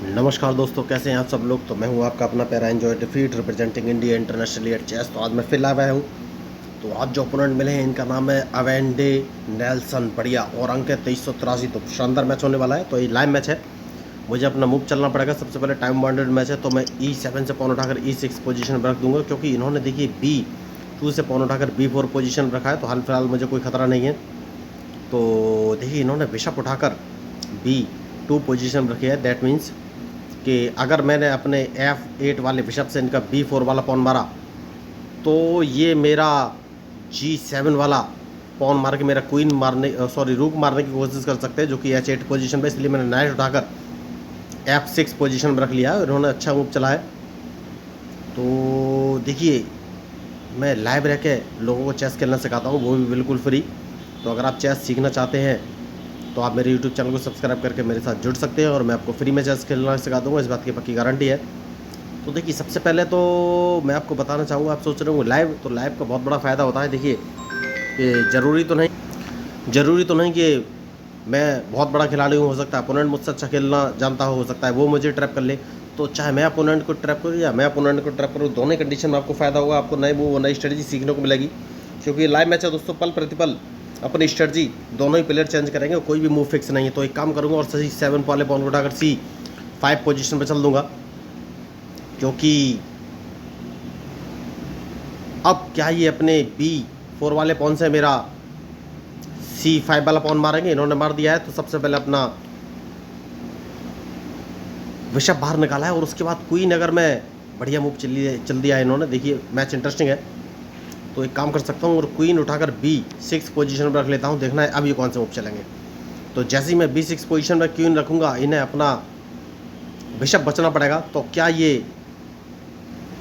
नमस्कार दोस्तों, कैसे हैं आप सब लोग। तो मैं हूं आपका अपना प्यारा enjoy defeat representing India internationally at chess. तो आज मैं फिर लाया हूं। तो आज जो ओपोनेंट मिले हैं इनका नाम है अवेंडे नेल्सन। बढ़िया, और अंक है 2383। तो शानदार मैच होने वाला है। तो ये लाइव मैच है, मुझे अपना मूव चलना पड़ेगा। सबसे पहले टाइम बाउंडेड मैच है, तो मैं E7 से पॉन उठाकर E6 पोजीशन में रख दूंगा, क्योंकि इन्होंने देखिए B2 से पॉन उठाकर B4 पोजीशन में रखा है। तो हाल फिलहाल मुझे कोई खतरा नहीं है। तो देखिए इन्होंने बिशप उठाकर B2 पोजीशन में रखी है। दैट मीन्स कि अगर मैंने अपने F8 वाले बिशप से इनका B4 वाला पॉन मारा, तो ये मेरा G7 वाला पॉन मार के मेरा क्वीन मारने रूक मारने की कोशिश कर सकते हैं, जो कि H8 पोजीशन पे। इसलिए मैंने नाइट उठाकर F6 पोजीशन में रख लिया है। इन्होंने अच्छा मूव चला है। तो देखिए मैं लाइव रह के लोगों को चेस खेलना सिखाता हूँ, वो भी बिल्कुल फ्री। तो अगर आप चेस सीखना चाहते हैं तो आप मेरे YouTube चैनल को सब्सक्राइब करके मेरे साथ जुड़ सकते हैं, और मैं आपको फ्री में चेस खेलना सिखा दूँगा, इस बात की पक्की गारंटी है। तो देखिए सबसे पहले तो मैं आपको बताना चाहूँगा, आप सोच रहे हो लाइव, तो लाइव का बहुत बड़ा फ़ायदा होता है। देखिए कि ज़रूरी तो नहीं कि मैं बहुत बड़ा खिलाड़ी हूँ। हो सकता है अपोनेंट मुझसे अच्छा खेलना जानता हो सकता है वो मुझे ट्रैप कर ले। तो चाहे मैं अपोनेंट को ट्रैप करूँ या मैं अपोनेंट को ट्रैप करूँ, दोनों कंडीशन में आपको फ़ायदा होगा। आपको नए मूव, नई स्ट्रेटजी सीखने को मिलेगी, क्योंकि लाइव मैच है दोस्तों। पल प्रतिपल अपनी स्ट्रेटजी दोनों ही प्लेयर चेंज करेंगे, कोई भी मूव फिक्स नहीं है। तो एक काम करूँगा और C7 वाले पॉन को उठाकर C5 पोजीशन पर चल दूंगा, क्योंकि अब क्या ये अपने B4 वाले पॉन से मेरा C5 वाला पॉन मारेंगे। इन्होंने मार दिया है, तो सबसे पहले अपना बिशप बाहर निकाला है, और उसके बाद क्वीन अगर मैं बढ़िया मूव चल दिया है इन्होंने। देखिए मैच इंटरेस्टिंग है। तो एक काम कर सकता हूँ और क्वीन उठाकर B6 पोजीशन पर रख लेता हूँ। देखना है अब ये कौन से मूव चलेंगे। तो जैसे ही मैं B6 पोजीशन में क्वीन रखूँगा, इन्हें अपना बिशप बचना पड़ेगा। तो क्या ये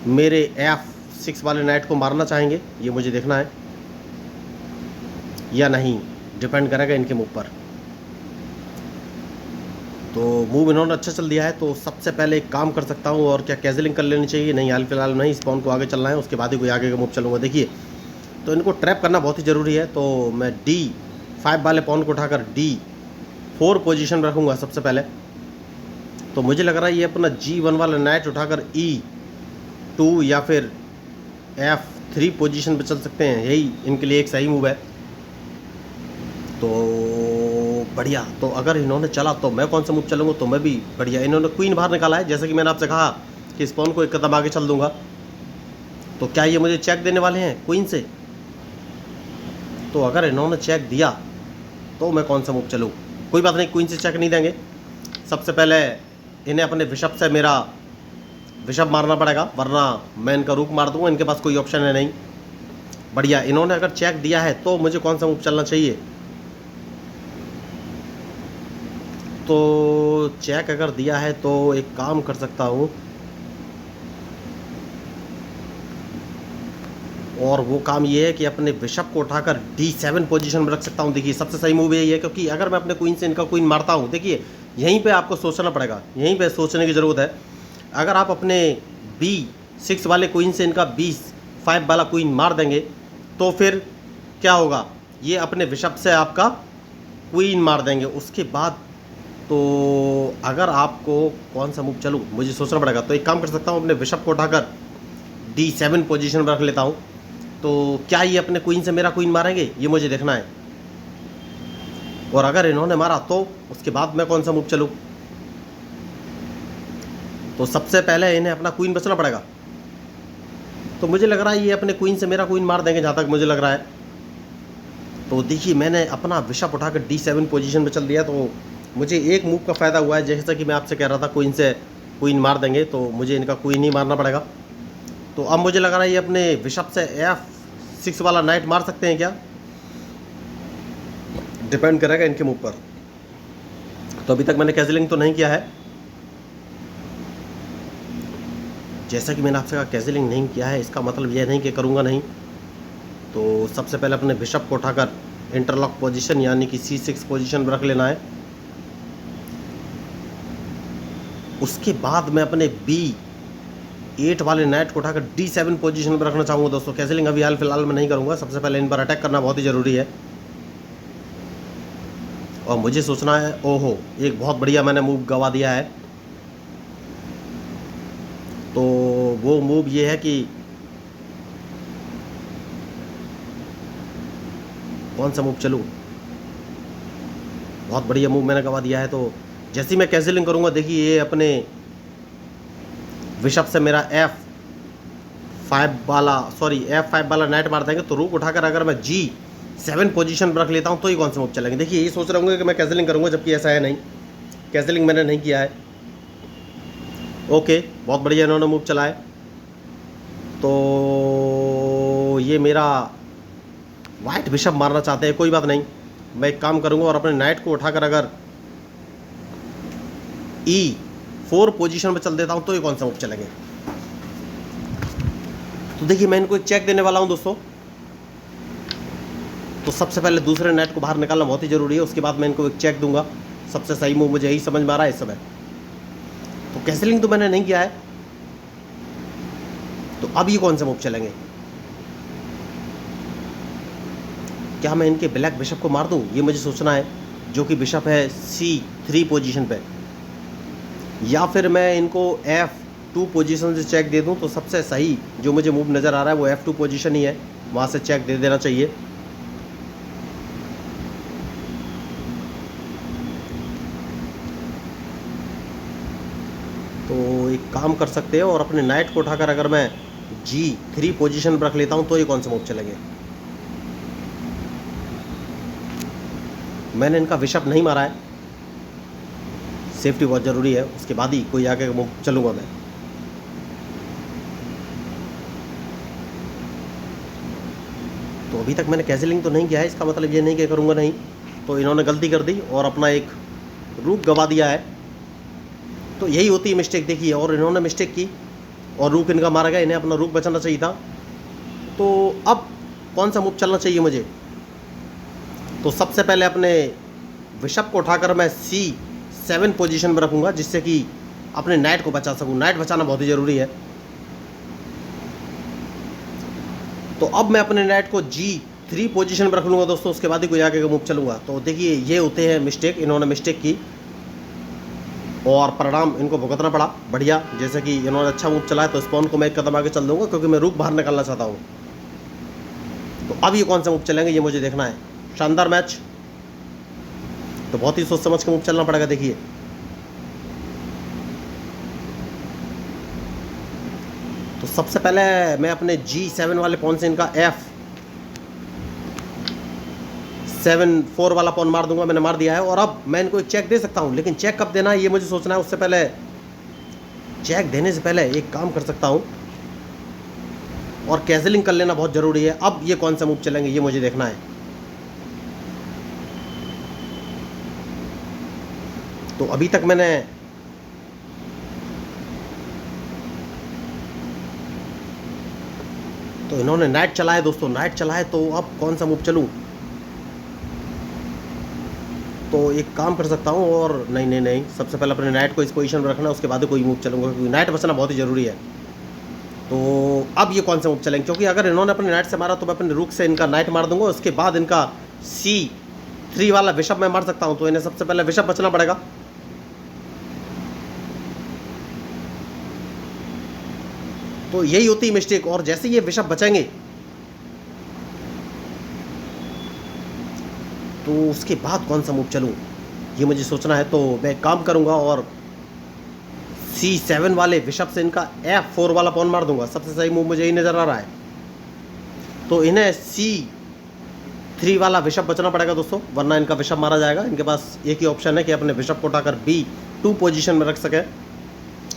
मेरे F6 वाले नाइट को मारना चाहेंगे, ये मुझे देखना है या नहीं, डिपेंड करेगा इनके मूव पर। तो मूव इन्होंने अच्छा चल दिया है। तो सबसे पहले एक काम कर सकता हूँ, और क्या कैजलिंग कर लेनी चाहिए। नहीं, हाल फिलहाल नहीं, इस पॉन को आगे चलना है, उसके बाद ही कोई आगे का मूव चलूँगा। देखिए तो इनको ट्रैप करना बहुत ही ज़रूरी है। तो मैं D5 वाले पॉन को उठाकर D4 पोजीशन में रखूँगा सबसे पहले। तो मुझे लग रहा है ये अपना G1 वाला नाइट उठाकर E2 या फिर F3 पोजीशन पे चल सकते हैं। यही इनके लिए एक सही मूव है। तो बढ़िया, तो अगर इन्होंने चला तो मैं कौन सा मूव चलूँगा, तो मैं भी बढ़िया। इन्होंने क्वीन बाहर निकाला है, जैसे कि मैंने आपसे कहा कि इस पॉन को एक कदम आगे चल दूंगा। तो क्या ये मुझे चेक देने वाले हैं क्वीन से? तो अगर इन्होंने चेक दिया तो मैं कौन सा मूव चलूँ? कोई बात नहीं, क्वीन से चेक नहीं देंगे। सबसे पहले इन्हें अपने बिशप से मेरा बिशप मारना पड़ेगा, वरना मैं इनका रूक मार दूंगा। इनके पास कोई ऑप्शन है नहीं। बढ़िया, इन्होंने अगर चेक दिया है तो मुझे कौन सा मूव चलना चाहिए? तो चेक अगर दिया है तो एक काम कर सकता हूँ, और वो काम ये है कि अपने बिशप को उठाकर D7 पोजीशन में रख सकता हूँ। देखिए सबसे सही मूव यही है, क्योंकि अगर मैं अपने क्वीन से इनका क्वीन मारता हूँ, देखिए यहीं पे आपको सोचना पड़ेगा, यहीं पे सोचने की ज़रूरत है। अगर आप अपने B6 वाले क्वीन से इनका B5 वाला क्वीन मार देंगे, तो फिर क्या होगा? ये अपने बिशप से आपका क्वीन मार देंगे। उसके बाद तो अगर आपको कौन सा मूव चलूँ, मुझे सोचना पड़ेगा। तो एक काम कर सकता हूँ, अपने बिशप को उठाकर D7 पोजीशन में रख लेता हूँ। तो क्या ये अपने क्वीन से मेरा क्वीन मारेंगे, ये मुझे देखना है। और अगर इन्होंने मारा तो उसके बाद मैं कौन सा मूव चलूँ? तो सबसे पहले इन्हें अपना क्वीन बचना पड़ेगा। तो मुझे लग रहा है ये अपने क्वीन से मेरा क्वीन मार देंगे, जहाँ तक मुझे लग रहा है। तो देखिए मैंने अपना बिशप उठाकर D7 पोजीशन में चल दिया। तो मुझे एक मूव का फ़ायदा हुआ है, जैसा कि मैं आपसे कह रहा था क्वीन से क्वीन मार देंगे, तो मुझे इनका क्वीन ही मारना पड़ेगा। तो अब मुझे लग रहा है ये अपने बिशप से F6 वाला नाइट मार सकते हैं क्या? डिपेंड करेगा इनके मूव पर। तो अभी तक मैंने कैजलिंग तो नहीं किया है, जैसा कि मैंने आपसे कहा कैजलिंग नहीं किया है, इसका मतलब यह नहीं कि करूँगा नहीं। तो सबसे पहले अपने बिशप को उठाकर इंटरलॉक पोजीशन यानी कि C6 पोजीशन पर रख लेना है। उसके बाद मैं अपने B8 वाले नाइट को उठाकर D7 पोजीशन पर रखना चाहूँगा दोस्तों। कैजलिंग अभी हाल फिलहाल में नहीं करूँगा। सबसे पहले इन पर अटैक करना बहुत ही ज़रूरी है, और मुझे सोचना है। ओहो, एक बहुत बढ़िया मैंने मूव गवा दिया है। तो वो मूव ये है कि कौन सा मूव चलूँ। बहुत बढ़िया मूव मैंने गवा दिया है। तो जैसे ही मैं कैंसिलिंग करूँगा, देखिए ये अपने बिशप से मेरा F5 वाला नाइट मार देंगे। तो रूक उठाकर अगर मैं G7 पोजीशन पर रख लेता हूँ तो ये कौन से मूव चलेंगे। देखिए ये सोच रहे होंगे कि मैं कैंसिलिंग करूँगा, जबकि ऐसा है नहीं, कैंसिलिंग मैंने नहीं किया है। ओके, बहुत बढ़िया इन्होंने मूव चलाए। तो ये मेरा वाइट बिशप मारना चाहते हैं, कोई बात नहीं, मैं एक काम करूँगा और अपने नाइट को उठाकर अगर E4 पोजीशन में चल देता हूँ तो ये कौन सा मूव चलेंगे। तो देखिए मैं इनको एक चेक देने वाला हूँ दोस्तों। तो सबसे पहले दूसरे नेट को बाहर निकालना बहुत ही ज़रूरी है, उसके बाद मैं इनको एक चेक दूंगा। सबसे सही मूव मुझे यही समझ में आ रहा है इस समय। तो कैंसिलिंग तो मैंने नहीं किया है, तो अब ये कौन से मूव चलेंगे। क्या मैं इनके ब्लैक बिशप को मार दूं, ये मुझे सोचना है, जो कि बिशप है C3 पोजीशन पे, या फिर मैं इनको F2 पोजीशन से चेक दे दूं। तो सबसे सही जो मुझे मूव नज़र आ रहा है वो F2 पोजीशन ही है, वहाँ से चेक दे देना चाहिए। तो एक काम कर सकते हैं और अपने नाइट को उठाकर अगर मैं G3 पोजीशन पर रख लेता हूँ तो ये कौन से मूव चलेंगे। मैंने इनका बिशप नहीं मारा है, सेफ्टी बहुत ज़रूरी है, उसके बाद ही कोई आगे मूव चलूँगा मैं। तो अभी तक मैंने कैंसिलिंग तो नहीं किया है, इसका मतलब ये नहीं कि करूँगा नहीं। तो इन्होंने गलती कर दी और अपना एक रूक गवा दिया है। तो यही होती है मिस्टेक, देखिए, और इन्होंने मिस्टेक की और रूक इनका मारा गया, इन्हें अपना रूक बचाना चाहिए था। तो अब कौन सा मूव चलना चाहिए मुझे। तो सबसे पहले अपने बिशप को उठाकर मैं C7 पोजीशन में रखूँगा, जिससे कि अपने नाइट को बचा सकूँ। नाइट बचाना बहुत ही ज़रूरी है। तो अब मैं अपने नाइट को G3 पोजीशन पर रख लूँगा दोस्तों, उसके बाद ही कोई आगे का मूव चलूँगा। तो देखिए ये होते हैं मिस्टेक, इन्होंने मिस्टेक की और परिणाम इनको भुगतना पड़ा। बढ़िया, जैसे कि इन्होंने अच्छा मूव चलाया तो स्पॉन को मैं एक कदम आगे चल दूँगा, क्योंकि मैं रूक बाहर निकालना चाहता हूँ। तो अब ये कौन सा मूव चलेंगे ये मुझे देखना है। शानदार मैच, तो बहुत ही सोच समझ के मूव चलना पड़ेगा। देखिए तो सबसे पहले मैं अपने G7 वाले पॉन से इनका F7 4 वाला पॉन मार दूंगा, मैंने मार दिया है। और अब मैं इनको एक चेक दे सकता हूं, लेकिन चेक कब देना है ये मुझे सोचना है। उससे पहले, चेक देने से पहले एक काम कर सकता हूं और कैंसिलिंग कर लेना बहुत ज़रूरी है। अब ये कौन सा मूव चलेंगे ये मुझे देखना है। तो अभी तक मैंने तो इन्होंने नाइट चलाए दोस्तों, नाइट चलाए, तो अब कौन सा मूव चलूं। तो एक काम कर सकता हूं और नहीं, सबसे पहले अपने नाइट को इस पोजीशन पर रखना, उसके बाद कोई मूव चलूंगा, क्योंकि नाइट बचना बहुत ही ज़रूरी है। तो अब ये कौन सा मूव चलेंगे, क्योंकि अगर इन्होंने अपने नाइट से मारा तो मैं अपने रूक से इनका नाइट मार दूंगा, उसके बाद इनका C3 वाला बिशप मैं मार सकता हूं। तो इन्हें सबसे पहले बिशप बचना पड़ेगा। तो यही होती है मिस्टेक, और जैसे ये बिशप बचेंगे तो उसके बाद कौन सा मूव चलूं ये मुझे सोचना है। तो मैं काम करूंगा और C7 वाले बिशप से इनका F4 वाला पॉन मार दूंगा। सबसे सही मूव मुझे यही नज़र आ रहा है। तो इन्हें C3 वाला बिशप बचना पड़ेगा दोस्तों, वरना इनका बिशप मारा जाएगा। इनके पास एक ही ऑप्शन है कि अपने बिशप को उठाकर B2 पोजीशन में रख सके,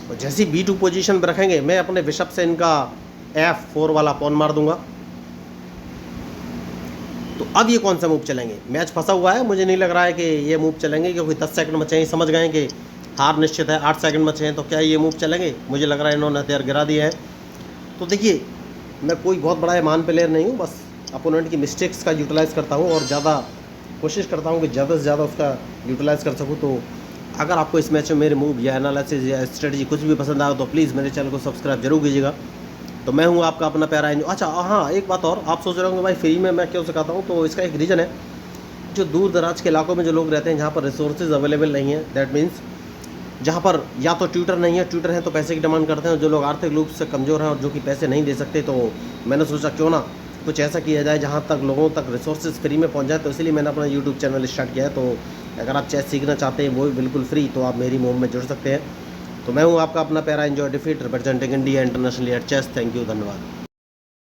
और जैसे ही B2 पोजीशन पर रखेंगे मैं अपने बिशप से इनका F4 वाला पॉन मार दूंगा। तो अब ये कौन सा मूव चलेंगे। मैच फंसा हुआ है, मुझे नहीं लग रहा है कि ये मूव चलेंगे, क्योंकि 10 सेकंड बचे हैं। समझ गए कि हार निश्चित है, 8 सेकंड बचे हैं, तो क्या ये मूव चलेंगे। मुझे लग रहा है इन्होंने हथियार गिरा दिए हैं। तो देखिए मैं कोई बहुत बड़ा मान प्लेयर नहीं हूँ, बस अपोनेंट की मिस्टेक्स का यूटिलाइज़ करता हूँ और ज़्यादा कोशिश करता हूँ कि ज़्यादा से ज़्यादा उसका यूटिलाइज़ कर सकूँ। तो अगर आपको इस मैच में मेरे मूव या एनालिसिस या स्ट्रेटजी कुछ भी पसंद आया तो प्लीज़ मेरे चैनल को सब्सक्राइब जरूर कीजिएगा। तो मैं हूँ आपका अपना प्यारा एंजॉय। अच्छा हाँ, एक बात और, आप सोच रहे होंगे भाई फ्री में मैं क्यों सिखाता हूँ। तो इसका एक रीज़न है, जो दूर दराज के इलाकों में जो लोग रहते हैं जहाँ पर रिसोर्सेज अवेलेबल नहीं है, दैट मीन्स जहाँ पर या तो ट्यूटर नहीं है, ट्यूटर हैं तो पैसे की डिमांड करते हैं, जो लोग आर्थिक रूप से कमज़ोर हैं और जो कि पैसे नहीं दे सकते, तो मैंने सोचा क्यों ना कुछ ऐसा किया जाए जहाँ तक लोगों तक रिसोर्सेज फ्री में पहुँच जाए। तो इसलिए मैंने अपना यूट्यूब चैनल स्टार्ट किया है। तो अगर आप चेस सीखना चाहते हैं वो भी बिल्कुल फ्री, तो आप मेरी मुहिम में जुड़ सकते हैं। तो मैं हूँ आपका अपना प्यारा enjoy defeat representing India internationally at chess. Thank you, धन्यवाद।